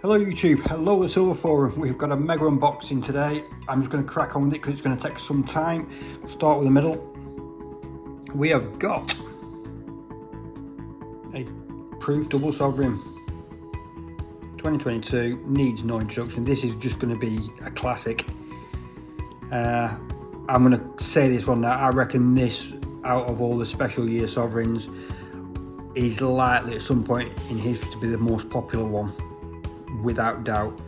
Hello YouTube, hello the Silver Forum. We've got a mega unboxing today. I'm just going to crack on with it because it's going to take some time. Start with the middle. We have got a Proof Double Sovereign 2022, needs no introduction. This is just going to be a classic. I'm going to say this one now. I reckon this, out of all the special year sovereigns, is likely at some point in history to be the most popular one. Without doubt.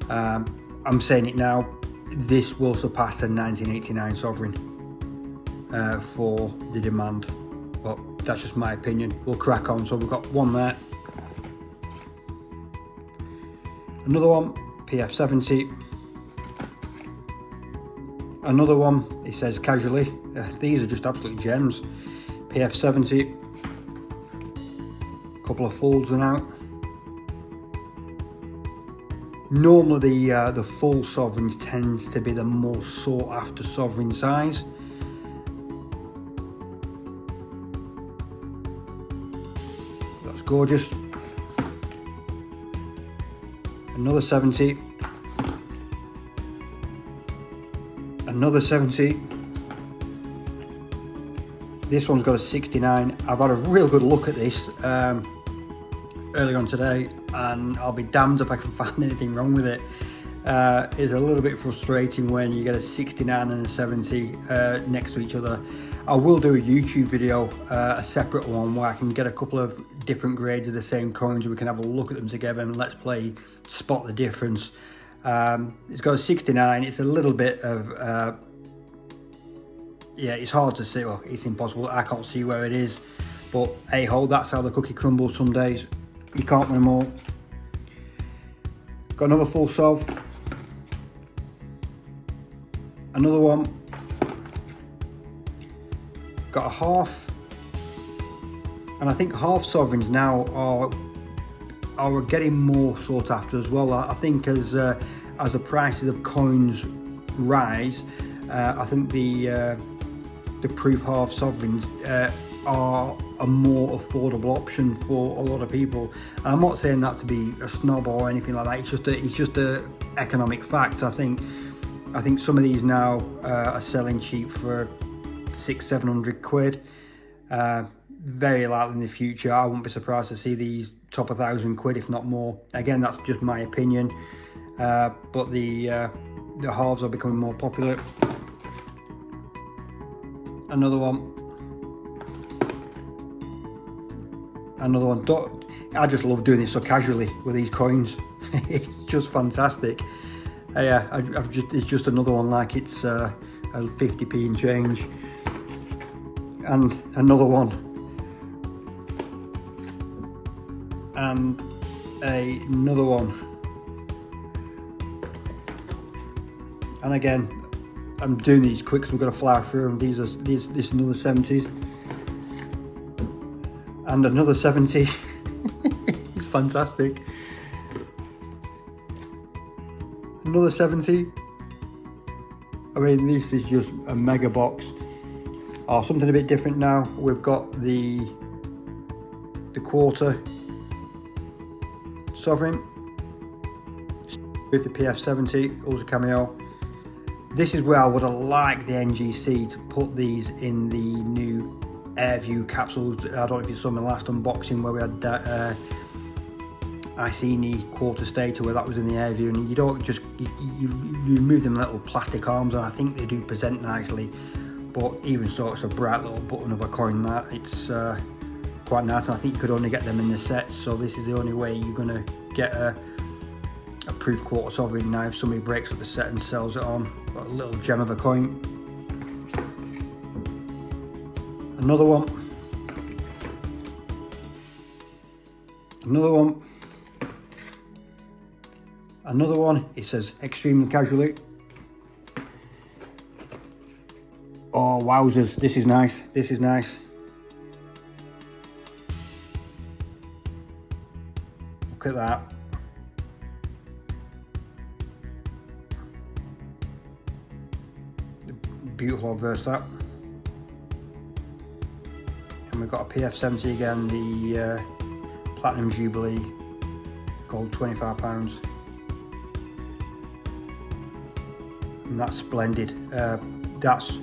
I'm saying it now, this will surpass the 1989 Sovereign for the demand, but that's just my opinion. We'll crack on. So we've got one there, another one, PF70, another one, it says casually, these are just absolute gems, PF70, couple of folds and out. Normally the full sovereigns tends to be the more sought after sovereign size. That's gorgeous. Another 70. Another 70. This one's got a 69. I've had a real good look at this earlier on today, and I'll be damned if I can find anything wrong with it. It's a little bit frustrating when you get a 69 and a 70 next to each other. I will do a YouTube video, a separate one, where I can get a couple of different grades of the same coins and we can have a look at them together and let's play spot the difference. It's got a 69. It's a little bit of yeah, it's hard to see. Well, it's impossible. I can't see where it is, but hey ho, that's how the cookie crumbles some days. You can't win them all. Got another full sov. Another one. Got a half. And I think half sovereigns now are getting more sought after as well. I think as the prices of coins rise, I think the proof half sovereigns are a more affordable option for a lot of people. And I'm not saying that to be a snob or anything like that. It's just a economic fact. I think some of these now are selling cheap for 600-700 quid. Very likely in the future, I wouldn't be surprised to see these top 1,000 quid, if not more. Again, that's just my opinion. But the halves are becoming more popular. Another one. Another one. I just love doing this so casually with these coins. It's just fantastic. Yeah, it's just another one like it's a 50p and change. And another one. And another one. And again, I'm doing these quick because we've got to fly through them. This is another 70s. And another 70. It's fantastic. Another 70. I mean, this is just a mega box. Oh, something a bit different now. We've got the quarter sovereign with the PF70, also Cameo. This is where I would have liked the NGC to put these in the new Airview capsules. I don't know if you saw my last unboxing where we had that Iceni quarter stater where that was in the Airview, and you don't just you remove them little plastic arms, and I think they do present nicely. But even so, it's a bright little button of a coin that it's quite nice, and I think you could only get them in the sets, so this is the only way you're going to get a proof quarter sovereign now if somebody breaks up the set and sells it on. Got a little gem of a coin. Another one. Another one. Another one. It says extremely casually. Oh wowzers, this is nice. This is nice. Look at that. Beautiful obverse that. And we've got a PF70 again, the Platinum Jubilee gold £25. And that's splendid. That's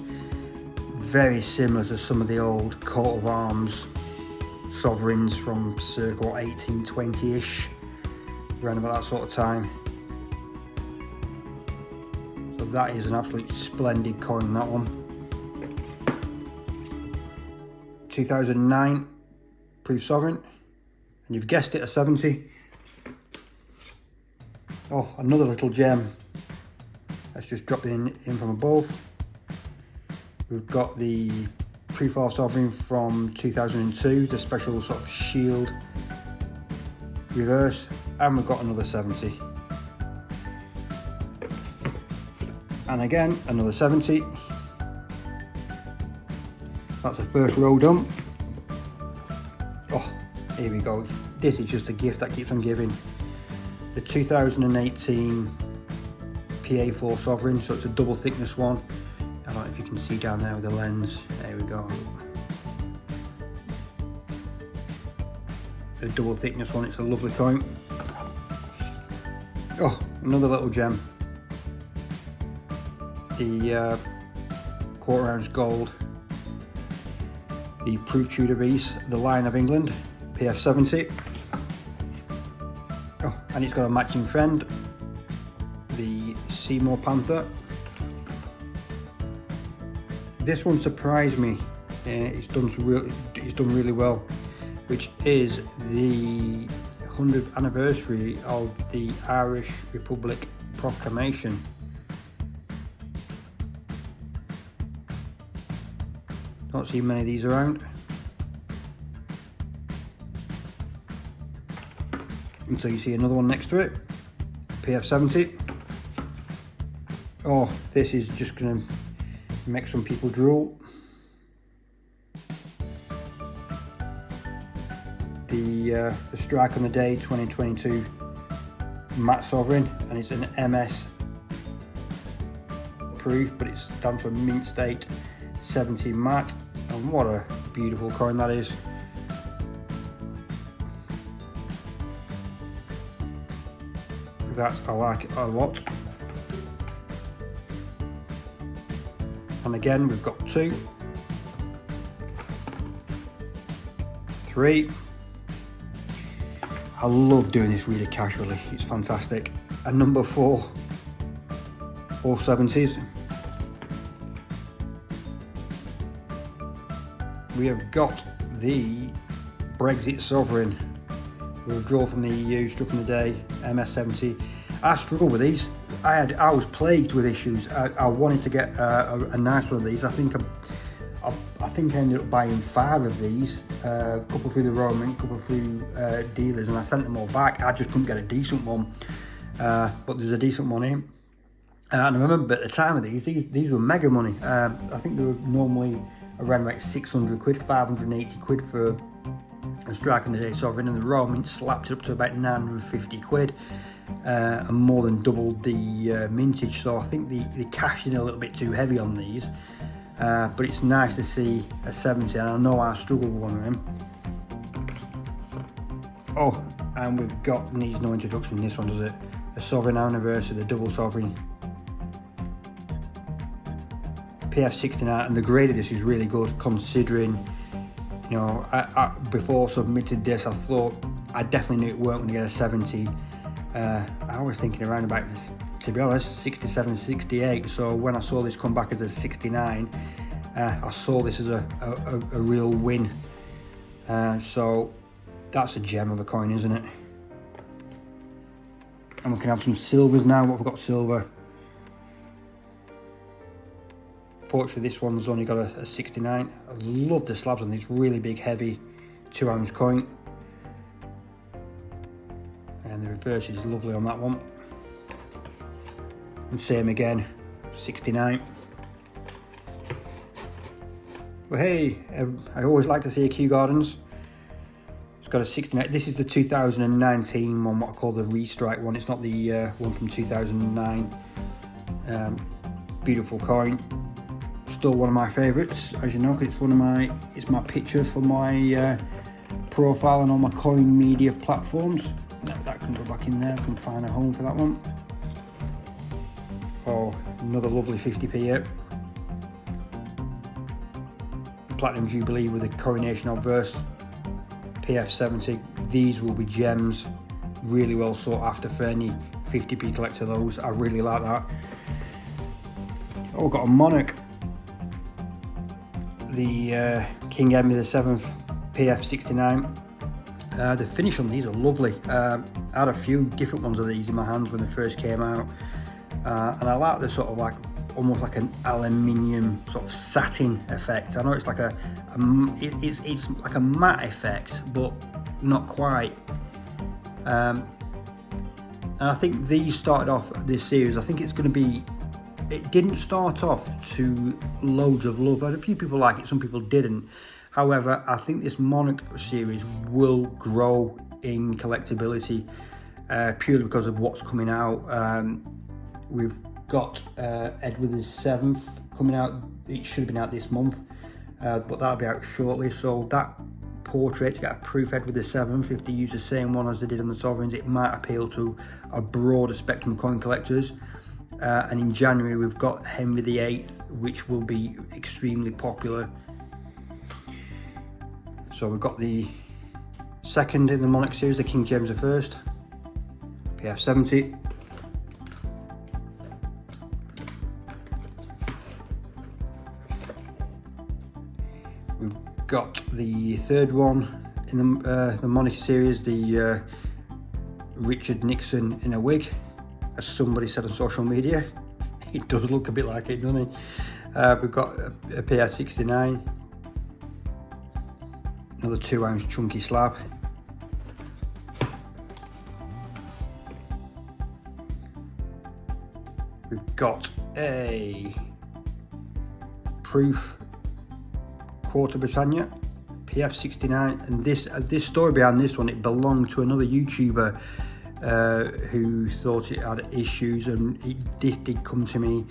very similar to some of the old coat of arms sovereigns from circa 1820-ish, around about that sort of time. So that is an absolute splendid coin, that one. 2009 Proof Sovereign, and you've guessed it, a 70. Oh, another little gem. Let's just drop it in from above. We've got the Proof Half Sovereign from 2002, the special sort of shield reverse, and we've got another 70. And again, another 70. That's the first row done. Oh, here we go. This is just a gift that keeps on giving. The 2018 PA4 Sovereign, so it's a double thickness one. I don't know if you can see down there with the lens. There we go. A double thickness one, it's a lovely coin. Oh, another little gem. The quarter ounce gold. The Proof Tudor Beast, the Lion of England, PF70. Oh, and it's got a matching friend, the Seymour Panther. This one surprised me. It's done really well, which is the 100th anniversary of the Irish Republic Proclamation. Don't see many of these around. Until you see another one next to it. PF70. Oh, this is just gonna make some people drool. The Strike on the Day 2022 Matte Sovereign, and it's an MS proof, but it's down to a mint state 70 matte, and what a beautiful coin that is. That I like a lot. And again, we've got 2, 3. I love doing this really casually, it's fantastic. And number 4, all 70s. We have got the Brexit Sovereign, withdrawal from the EU, struck in the day, MS70. I struggle with these. I was plagued with issues. I wanted to get a nice one of these. I think I ended up buying 5 of these, a couple through the Roman, a couple through dealers, and I sent them all back. I just couldn't get a decent one, but there's a decent one in. And I remember at the time of these were mega money. I think they were normally around about 600 quid, 580 quid for a Strike on the Day Sovereign, and the Roman slapped it up to about 950 quid. And more than doubled the mintage, so I think they cashed in a little bit too heavy on these, but it's nice to see a 70, and I know I struggled with one of them. Oh, and we've got, needs no introduction, this one does it, a Sovereign Anniversary, the double Sovereign PF69, and the grade of this is really good, considering, you know, I before I submitted this, I thought I definitely knew it weren't going to get a 70. I was thinking around about, to be honest, 67, 68. So when I saw this come back as a 69, I saw this as a real win. So that's a gem of a coin, isn't it? And we can have some silvers now. What have we got? Silver. Fortunately, this one's only got a 69. I love the slabs on these, really big, heavy 2 ounce coin. And the reverse is lovely on that one. And same again, 69. Well, hey, I always like to see a Kew Gardens. It's got a 69. This is the 2019 one, what I call the restrike one. It's not the one from 2009. Beautiful coin. Still one of my favourites, as you know, because it's my picture for my profile and all my coin media platforms. that can go back in there. I can find a home for that one. Oh, another lovely 50p here. Platinum Jubilee with a Coronation Obverse, PF70. These will be gems, really well sought after for any 50p collector. Those, I really like that. Oh, we've got a Monarch, the King Henry VII PF69. The finish on these are lovely. I had a few different ones of these in my hands when they first came out, and I like the sort of like almost like an aluminium sort of satin effect. I know it's like it's like a matte effect, but not quite. And I think these started off this series. I think it's going to be. It didn't start off to loads of love, and a few people like it, some people didn't. However, I think this Monarch series will grow in collectability purely because of what's coming out. We've got Edward VII coming out. It should have been out this month, but that'll be out shortly. So that portrait, to get a proof Edward VII, if they use the same one as they did on the Sovereigns, it might appeal to a broader spectrum of coin collectors. And in January we've got Henry VIII, which will be extremely popular. So we've got the second in the Monarch series, the King James I, PF70. We've got the third one in the Monarch series, the Richard Nixon in a wig, as somebody said on social media. It does look a bit like it, doesn't it? We've got a PF69. Another 2-ounce chunky slab. We've got a proof Quarter Britannia, PF69, and this story behind this one, it belonged to another YouTuber who thought it had issues, and this did come to me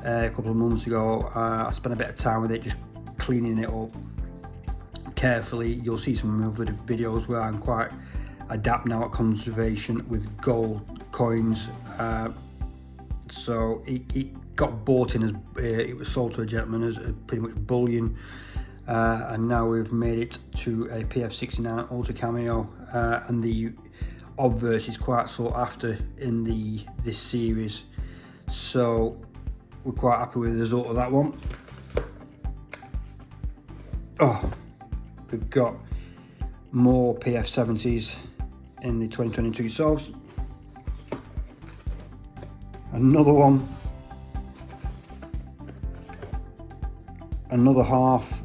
a couple of months ago. I spent a bit of time with it, just cleaning it up carefully. You'll see some other videos where I'm quite adept now at conservation with gold coins. So it got bought in as it was sold to a gentleman as pretty much bullion, and now we've made it to a PF69 Ultra Cameo, and the obverse is quite sought after in this series, so we're quite happy with the result of that one. Oh, we've got more PF70s in the 2022 Sovs. Another one. Another half.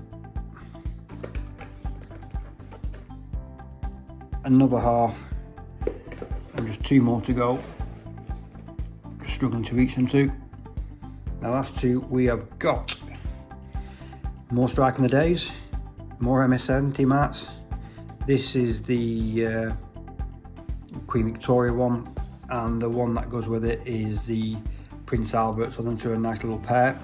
Another half. And just two more to go. Just struggling to reach them two. The last two we have got more Strike in the Days, more MS70 mats. This is the Queen Victoria one, and the one that goes with it is the Prince Albert, so them two are a nice little pair.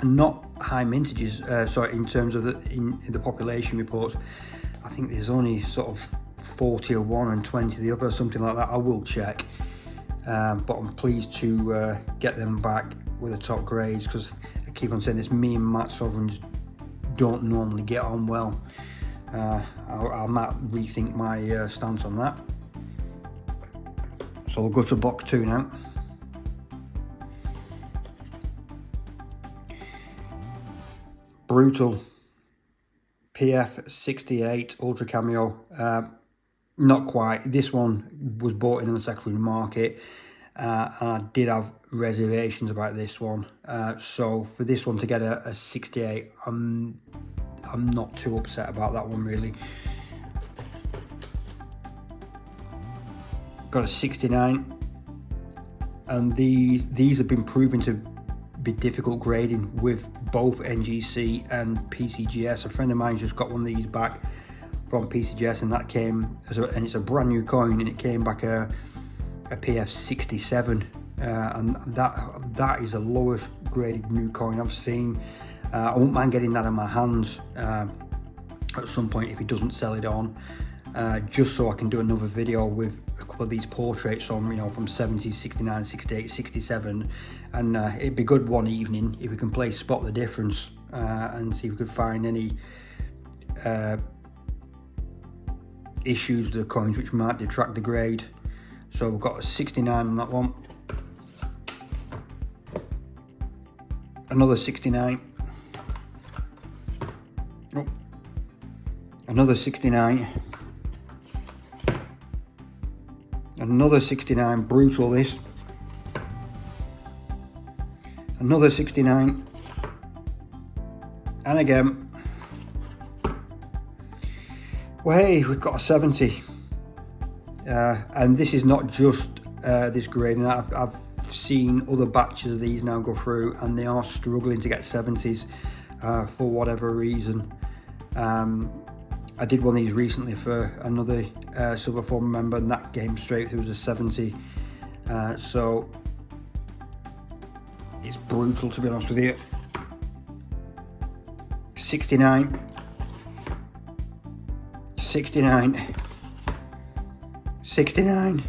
Not high mintages, sorry, in terms of in the population reports. I think there's only sort of 40 of one and 20 of the other, something like that. I will check, but I'm pleased to get them back with the top grades, because I keep on saying this, me and Matt Sovereigns don't normally get on well. I might rethink my stance on that. So we'll go to box two now. Brutal PF68 Ultra Cameo. Not quite. This one was bought in the secondary market, and I did have reservations about this one. So for this one to get a 68, I'm not too upset about that one really. Got a 69, and these have been proven to be difficult grading with both NGC and PCGS. A friend of mine just got one of these back from PCGS, and that came and it's a brand new coin, and it came back a PF67, and that is the lowest graded new coin I've seen. I won't mind getting that in my hands at some point if he doesn't sell it on. just so I can do another video with a couple of these portraits on, from 70s, 69, 68, 67, and it'd be good one evening if we can play Spot the Difference and see if we could find any issues with the coins which might detract the grade. So we've got a 69 on that one, another 69, oh, another 69, another 69, brutal this, another 69, and again. Well, hey, we've got a 70, and this is not just this grading. I've seen other batches of these now go through, and they are struggling to get 70s for whatever reason. I did one of these recently for another Silver Forum member, and that came straight through as a 70. So it's brutal, to be honest with you. 69, 69, 69,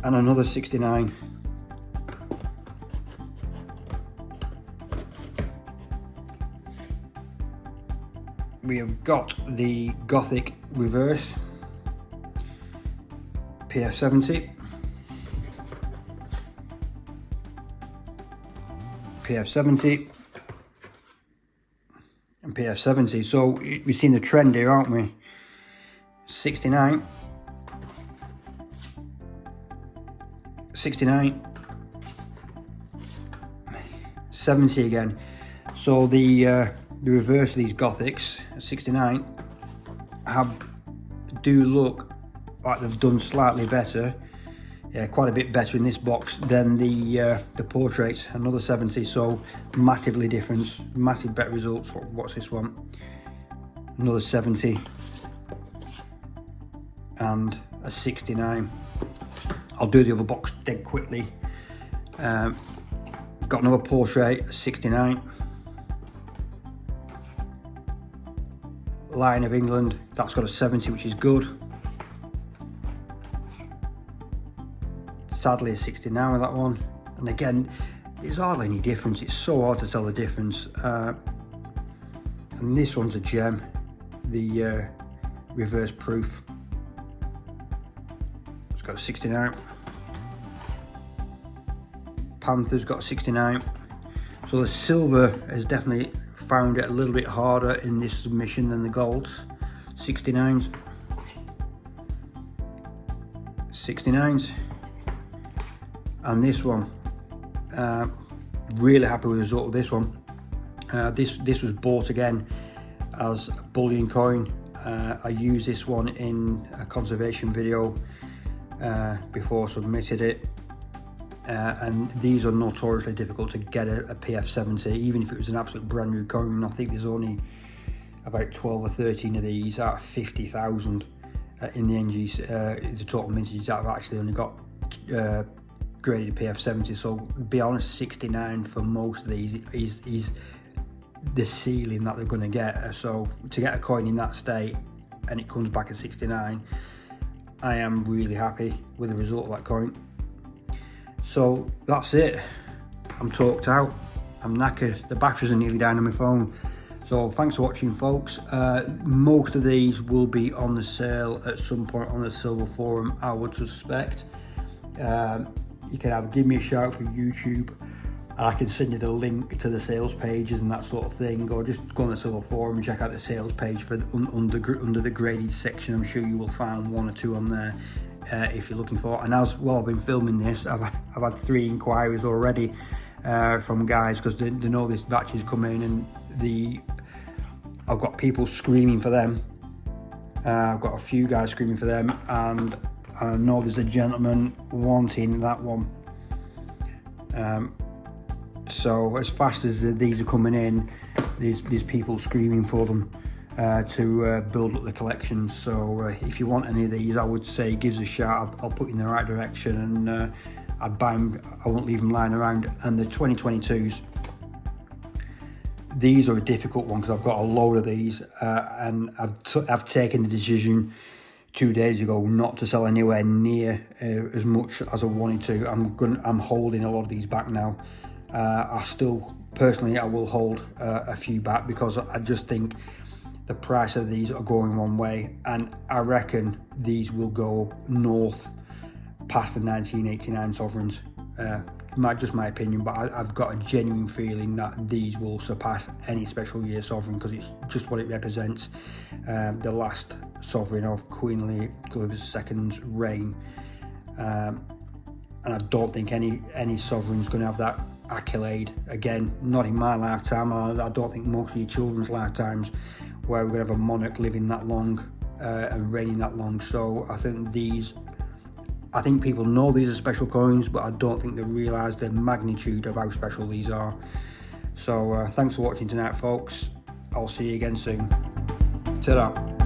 and another 69. We have got the Gothic reverse, PF70, PF70, and PF70. So we've seen the trend here, aren't we? 69, 69, 70 again. So the reverse of these Gothics, 69, do look like they've done slightly better, quite a bit better in this box than the portraits. Another 70, so massively different, massive better results. What's this one? Another 70 and a 69. I'll do the other box dead quickly. Got another portrait, a 69. Lion of England, that's got a 70, which is good. Sadly a 69 with that one, and again there's hardly any difference. It's so hard to tell the difference. And this one's a gem, the reverse proof. It's got a 69. Panther's got a 69. So the silver has definitely found it a little bit harder in this submission than the golds. 69s, 69s, and this one, really happy with the result of this one. This was bought again as a bullion coin. I used this one in a conservation video before I submitted it. And these are notoriously difficult to get a PF70, even if it was an absolute brand new coin. I think there's only about 12 or 13 of these out of 50,000 in the NGC, the total mintages that have actually only got graded PF70. So to be honest, 69 for most of these is the ceiling that they're going to get. So to get a coin in that state and it comes back at 69, I am really happy with the result of that coin. So that's it. I'm talked out. I'm knackered. The batteries are nearly down on my phone. So thanks for watching, folks. Most of these will be on the sale at some point on the Silver Forum, I would suspect. You can either give me a shout for YouTube, and I can send you the link to the sales pages and that sort of thing, or just go on the Silver Forum and check out the sales page for under the graded section. I'm sure you will find one or two on there. If you're looking for, and as well, I've been filming this, I've had 3 inquiries already from guys, because they know this batch is coming, and I've got people screaming for them. I've got a few guys screaming for them, and I know there's a gentleman wanting that one. So as fast as these are coming in, there's people screaming for them to build up the collection. So if you want any of these, I would say give us a shout. I'll put you in the right direction, and I'd buy them. I won't leave them lying around. And the 2022s, these are a difficult one because I've got a load of these, and I've taken the decision 2 days ago not to sell anywhere near as much as I wanted to. I'm holding a lot of these back now. I still personally I will hold a few back because I just think the price of these are going one way, and I reckon these will go north past the 1989 sovereigns. Just my opinion, but I've got a genuine feeling that these will surpass any special year sovereign because it's just what it represents, the last sovereign of Queen Elizabeth II's reign, and I don't think any sovereign's going to have that accolade again, not in my lifetime. I don't think most of your children's lifetimes where we're going to have a monarch living that long and reigning that long. So I think people know these are special coins, but I don't think they realise the magnitude of how special these are. So thanks for watching tonight, folks. I'll see you again soon. Ta-da.